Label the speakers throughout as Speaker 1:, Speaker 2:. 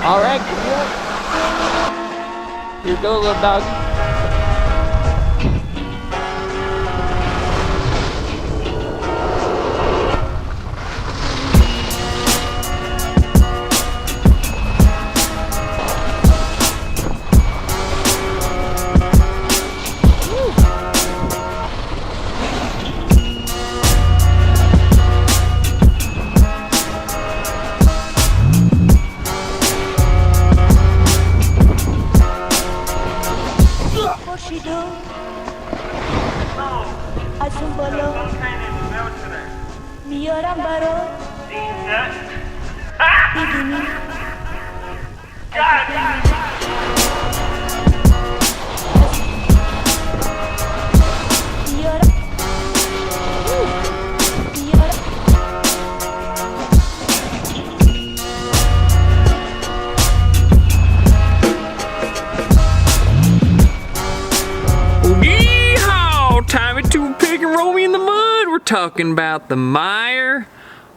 Speaker 1: All right, here you go, little dog. Talking about the Meier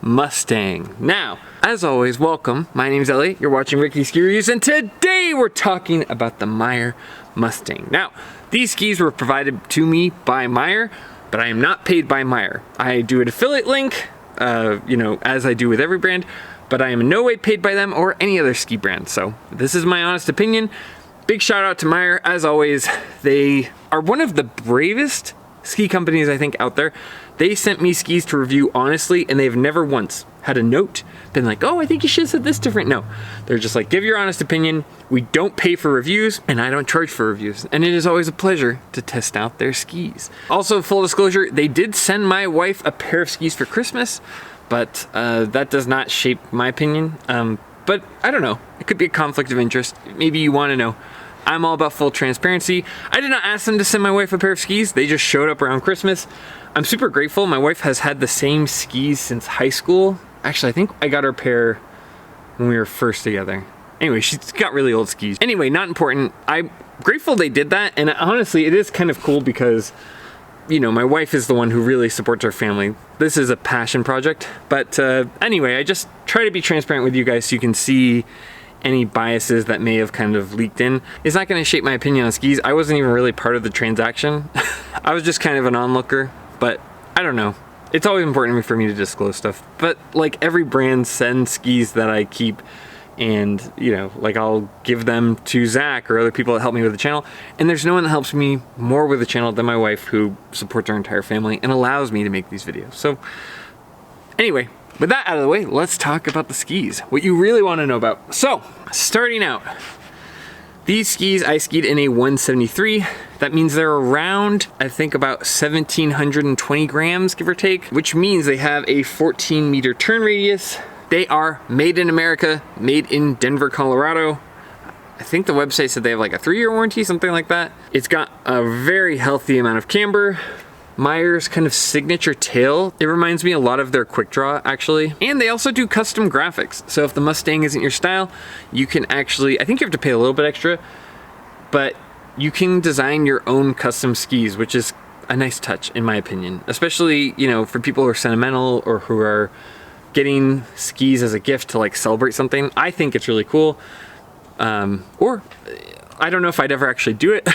Speaker 1: Mustang. Now, as always, welcome. My name's Elliott. You're watching Ricky Ski Reviews, and today we're talking about the Meier Mustang. Now, these skis were provided to me by Meier, but I am not paid by Meier. I do an affiliate link, as I do with every brand, but I am in no way paid by them or any other ski brand. So this is my honest opinion. Big shout out to Meier. As always, they are one of the bravest ski companies I think out there. They sent me skis to review honestly, and they've never once had a note, been like, oh, I think you should have said this different. No, they're just like, give your honest opinion. We don't pay for reviews, and I don't charge for reviews. And it is always a pleasure to test out their skis. Also, full disclosure, they did send my wife a pair of skis for Christmas, but that does not shape my opinion. But I don't know, it could be a conflict of interest. Maybe you want to know. I'm all about full transparency. I did not ask them to send my wife a pair of skis. They just showed up around Christmas. I'm super grateful. My wife has had the same skis since high school. Actually, I think I got her a pair when we were first together. Anyway, she's got really old skis. Anyway, not important. I'm grateful they did that. And honestly, it is kind of cool because, my wife is the one who really supports our family. This is a passion project. But anyway, I just try to be transparent with you guys so you can see any biases that may have kind of leaked in. It's not going to shape my opinion on skis. I wasn't even really part of the transaction. I was just kind of an onlooker, but I don't know. It's always important for me to disclose stuff. But like every brand sends skis that I keep, and I'll give them to Zach or other people that help me with the channel. And there's no one that helps me more with the channel than my wife, who supports our entire family and allows me to make these videos. So anyway, with that out of the way, let's talk about the skis, what you really want to know about. So, starting out, these skis I skied in a 173. That means they're around, I think, about 1,720 grams, give or take, which means they have a 14-meter turn radius. They are made in America, made in Denver, Colorado. I think the website said they have like a 3-year warranty, something like that. It's got a very healthy amount of camber. Meier's kind of signature tail. It reminds me a lot of their quick draw, actually. And they also do custom graphics. So if the Mustang isn't your style, you can actually, I think you have to pay a little bit extra, but you can design your own custom skis, which is a nice touch in my opinion. Especially, for people who are sentimental or who are getting skis as a gift to like celebrate something. I think it's really cool. Or I don't know if I'd ever actually do it.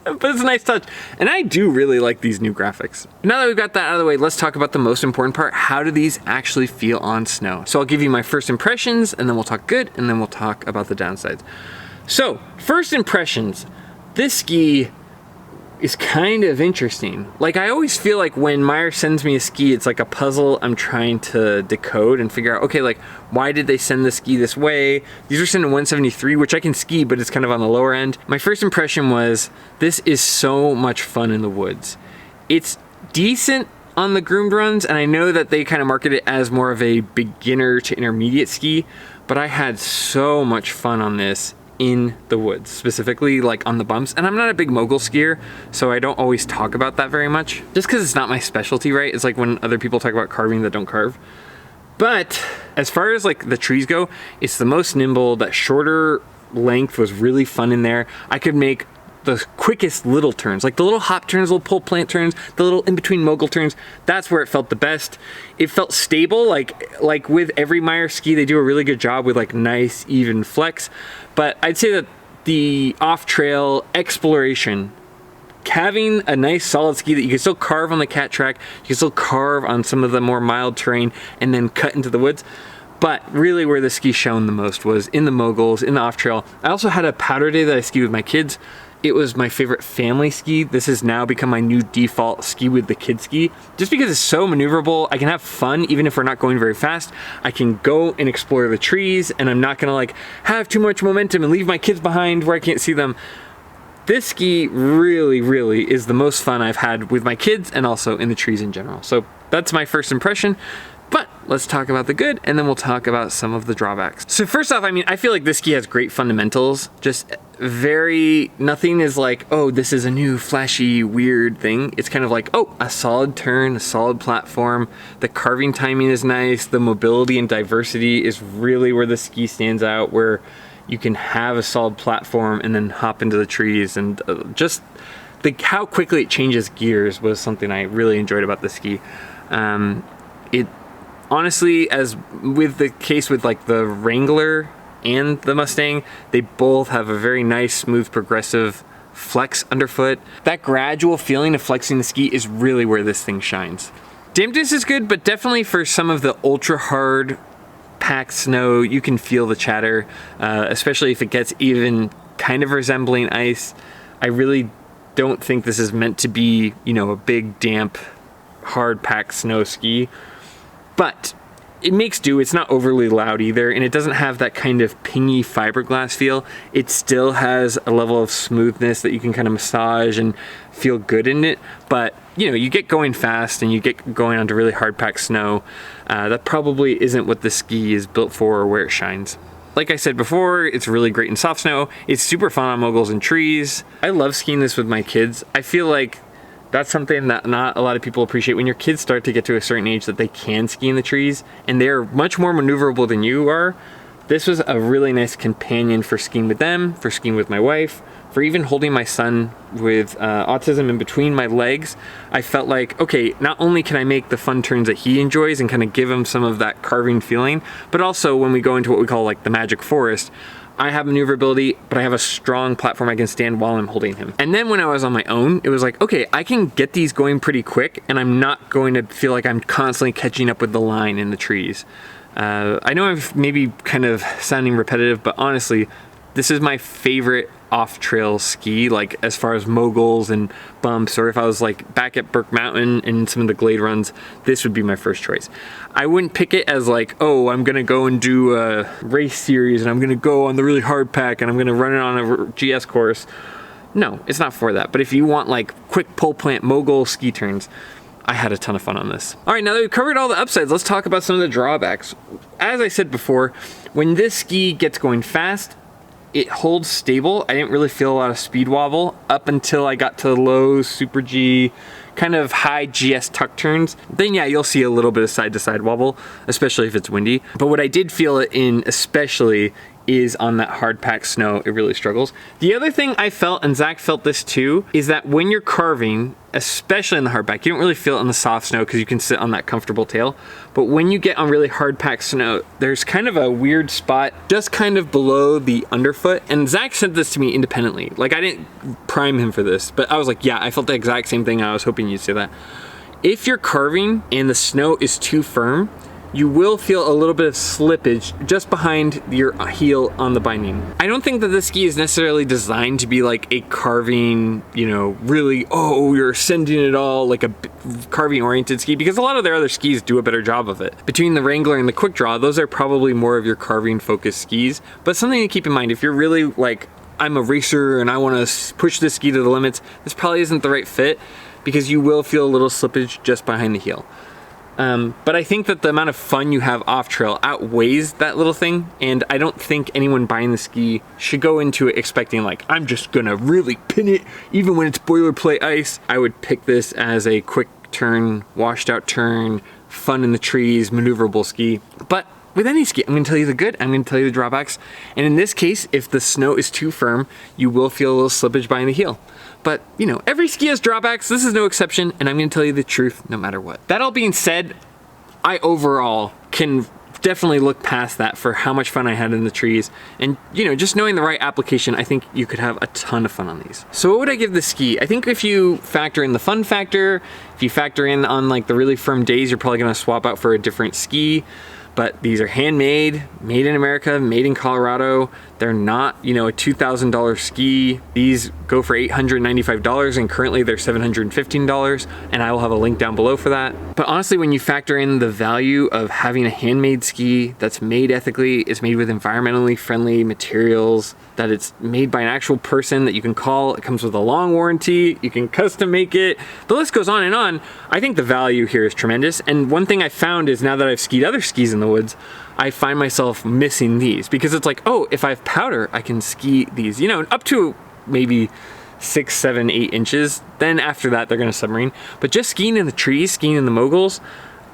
Speaker 1: But it's a nice touch, and I do really like these new graphics. Now that we've got that out of the way, let's talk about the most important part. How do these actually feel on snow? So I'll give you my first impressions, and then we'll talk good, and then we'll talk about the downsides. So, first impressions. This ski is kind of interesting. Like, I always feel like when Meier sends me a ski, it's like a puzzle I'm trying to decode and figure out, okay, like, why did they send the ski this way? These are sent in 173, which I can ski, but it's kind of on the lower end. My first impression was, this is so much fun in the woods. It's decent on the groomed runs, and I know that they kind of market it as more of a beginner to intermediate ski, but I had so much fun on this in the woods, specifically like on the bumps. And I'm not a big mogul skier, so I don't always talk about that very much, just because it's not my specialty, right? It's like when other people talk about carving that don't carve. But as far as like the trees go, it's the most nimble. That shorter length was really fun in there. I could make the quickest little turns, like the little hop turns, little pole plant turns, the little in-between mogul turns. That's where it felt the best. It felt stable, like with every Meier ski, they do a really good job with like nice, even flex. But I'd say that the off-trail exploration, having a nice solid ski that you can still carve on the cat track, you can still carve on some of the more mild terrain and then cut into the woods. But really where the ski shone the most was in the moguls, in the off-trail. I also had a powder day that I skied with my kids. It was my favorite family ski. This has now become my new default ski with the kids ski. Just because it's so maneuverable, I can have fun even if we're not going very fast. I can go and explore the trees and I'm not gonna like have too much momentum and leave my kids behind where I can't see them. This ski really, really is the most fun I've had with my kids and also in the trees in general. So that's my first impression. But let's talk about the good and then we'll talk about some of the drawbacks. So first off, I mean, I feel like this ski has great fundamentals. Just nothing is like, oh, this is a new flashy, weird thing. It's kind of like, oh, a solid turn, a solid platform. The carving timing is nice. The mobility and diversity is really where the ski stands out, where you can have a solid platform and then hop into the trees. And just how quickly it changes gears was something I really enjoyed about the ski. Honestly, as with the case with like the Wrangler and the Mustang, they both have a very nice, smooth, progressive flex underfoot. That gradual feeling of flexing the ski is really where this thing shines. Dampness is good, but definitely for some of the ultra hard packed snow, you can feel the chatter, especially if it gets even kind of resembling ice. I really don't think this is meant to be, you know, a big, damp, hard packed snow ski. But it makes do. It's not overly loud either, and it doesn't have that kind of pingy fiberglass feel. It still has a level of smoothness that you can kind of massage and feel good in it. But you know, you get going fast and you get going onto really hard packed snow. That probably isn't what the ski is built for or where it shines. Like I said before, it's really great in soft snow. It's super fun on moguls and trees. I love skiing this with my kids. I feel like that's something that not a lot of people appreciate. When your kids start to get to a certain age that they can ski in the trees and they're much more maneuverable than you are, this was a really nice companion for skiing with them, for skiing with my wife, for even holding my son with autism in between my legs. I felt like, okay, not only can I make the fun turns that he enjoys and kind of give him some of that carving feeling, but also when we go into what we call like the magic forest, I have maneuverability, but I have a strong platform I can stand while I'm holding him. And then when I was on my own, it was like, okay, I can get these going pretty quick and I'm not going to feel like I'm constantly catching up with the line in the trees. I know I'm maybe kind of sounding repetitive, but honestly, this is my favorite off-trail ski, like as far as moguls and bumps, or if I was like back at Burke Mountain and some of the glade runs, this would be my first choice. I wouldn't pick it as like, oh, I'm gonna go and do a race series and I'm gonna go on the really hard pack and I'm gonna run it on a GS course. No, it's not for that. But if you want like quick pole plant mogul ski turns, I had a ton of fun on this. All right, now that we've covered all the upsides, let's talk about some of the drawbacks. As I said before, when this ski gets going fast, it holds stable. I didn't really feel a lot of speed wobble up until I got to the low Super G, kind of high GS tuck turns. Then yeah, you'll see a little bit of side to side wobble, especially if it's windy. But what I did feel it in especially is on that hard packed snow, it really struggles. The other thing I felt, and Zach felt this too, is that when you're carving, especially in the hard pack, you don't really feel it in the soft snow because you can sit on that comfortable tail. But when you get on really hard packed snow, there's kind of a weird spot just kind of below the underfoot. And Zach sent this to me independently. Like I didn't prime him for this, but I was like, yeah, I felt the exact same thing. I was hoping you'd say that. If you're carving and the snow is too firm, you will feel a little bit of slippage just behind your heel on the binding. I don't think that this ski is necessarily designed to be like a carving, you know, really, oh, you're sending it all like a carving oriented ski, because a lot of their other skis do a better job of it. Between the Wrangler and the Quick Draw, those are probably more of your carving focused skis. But something to keep in mind, if you're really like, I'm a racer and I want to push this ski to the limits, this probably isn't the right fit because you will feel a little slippage just behind the heel. But I think that the amount of fun you have off trail outweighs that little thing, and I don't think anyone buying the ski should go into it expecting like, I'm just gonna really pin it even when it's boilerplate ice. I would pick this as a quick turn, washed out turn, fun in the trees, maneuverable ski. But with any ski. I'm gonna tell you the good, I'm gonna tell you the drawbacks. And in this case, if the snow is too firm, you will feel a little slippage behind the heel. But you know, every ski has drawbacks, this is no exception, and I'm gonna tell you the truth no matter what. That all being said, I overall can definitely look past that for how much fun I had in the trees. And you know, just knowing the right application, I think you could have a ton of fun on these. So what would I give the ski? I think if you factor in the fun factor, if you factor in on like the really firm days, you're probably gonna swap out for a different ski. But these are handmade, made in America, made in Colorado. They're not, you know, a $2,000 ski. These go for $895 and currently they're $715, and I will have a link down below for that. But honestly, when you factor in the value of having a handmade ski that's made ethically, it's made with environmentally friendly materials, that it's made by an actual person that you can call, it comes with a long warranty, you can custom make it, the list goes on and on. I think the value here is tremendous. And one thing I found is now that I've skied other skis in the woods, I find myself missing these because it's like, oh, if I have powder, I can ski these, you know, up to maybe 6, 7, 8 inches. Then after that, they're gonna submarine. But just skiing in the trees, skiing in the moguls,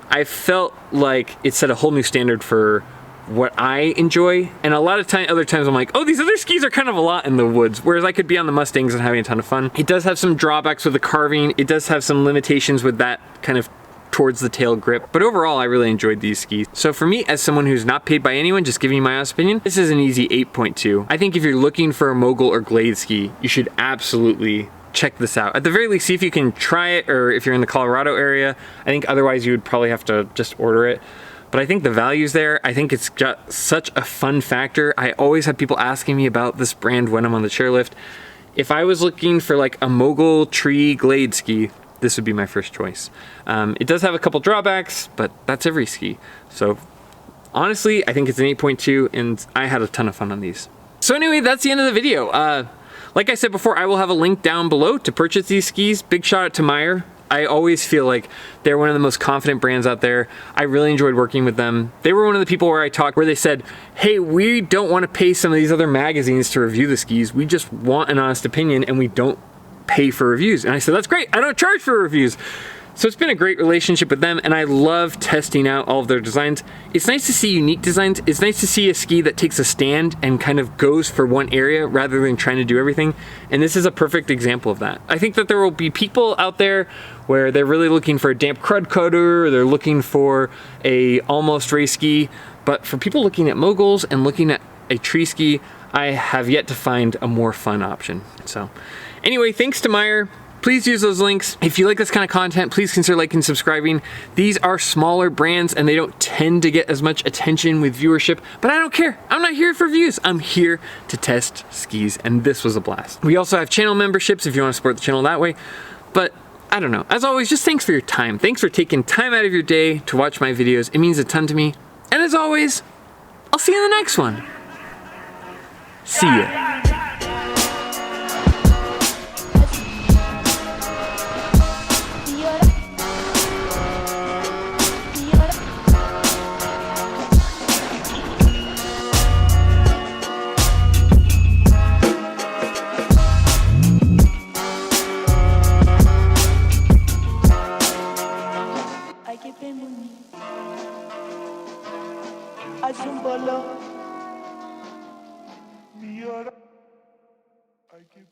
Speaker 1: I felt like it set a whole new standard for what I enjoy. And a lot of other times I'm like, oh, these other skis are kind of a lot in the woods, whereas I could be on the Mustangs and having a ton of fun. It does have some drawbacks with the carving. It does have some limitations with that kind of towards the tail grip, but overall I really enjoyed these skis. So for me, as someone who's not paid by anyone, just giving you my honest opinion, this is an easy 8.2. I think if you're looking for a mogul or glade ski, you should absolutely check this out. At the very least, see if you can try it, or if you're in the Colorado area. I think otherwise you would probably have to just order it. But I think the value's there. I think it's got such a fun factor. I always have people asking me about this brand when I'm on the chairlift. If I was looking for like a mogul tree glade ski, this would be my first choice. It does have a couple drawbacks, but that's every ski. So honestly, I think it's an 8.2 and I had a ton of fun on these. So anyway, that's the end of the video. Like I said before, I will have a link down below to purchase these skis. Big shout out to Meier. I always feel like they're one of the most confident brands out there. I really enjoyed working with them. They were one of the people where I talked, where they said, hey, we don't want to pay some of these other magazines to review the skis. We just want an honest opinion and we don't pay for reviews. And I said, that's great, I don't charge for reviews. So it's been a great relationship with them, and I love testing out all of their designs. It's nice to see unique designs. It's nice to see a ski that takes a stand and kind of goes for one area rather than trying to do everything. And this is a perfect example of that. I think that there will be people out there where they're really looking for a damp crud cutter, or they're looking for a almost race ski. But for people looking at moguls and looking at a tree ski, I have yet to find a more fun option. So anyway, thanks to Meier. Please use those links. If you like this kind of content, please consider liking and subscribing. These are smaller brands and they don't tend to get as much attention with viewership, but I don't care. I'm not here for views. I'm here to test skis, and this was a blast. We also have channel memberships if you want to support the channel that way. But I don't know. As always, just thanks for your time. Thanks for taking time out of your day to watch my videos. It means a ton to me. And as always, I'll see you in the next one. See ya.
Speaker 2: I keep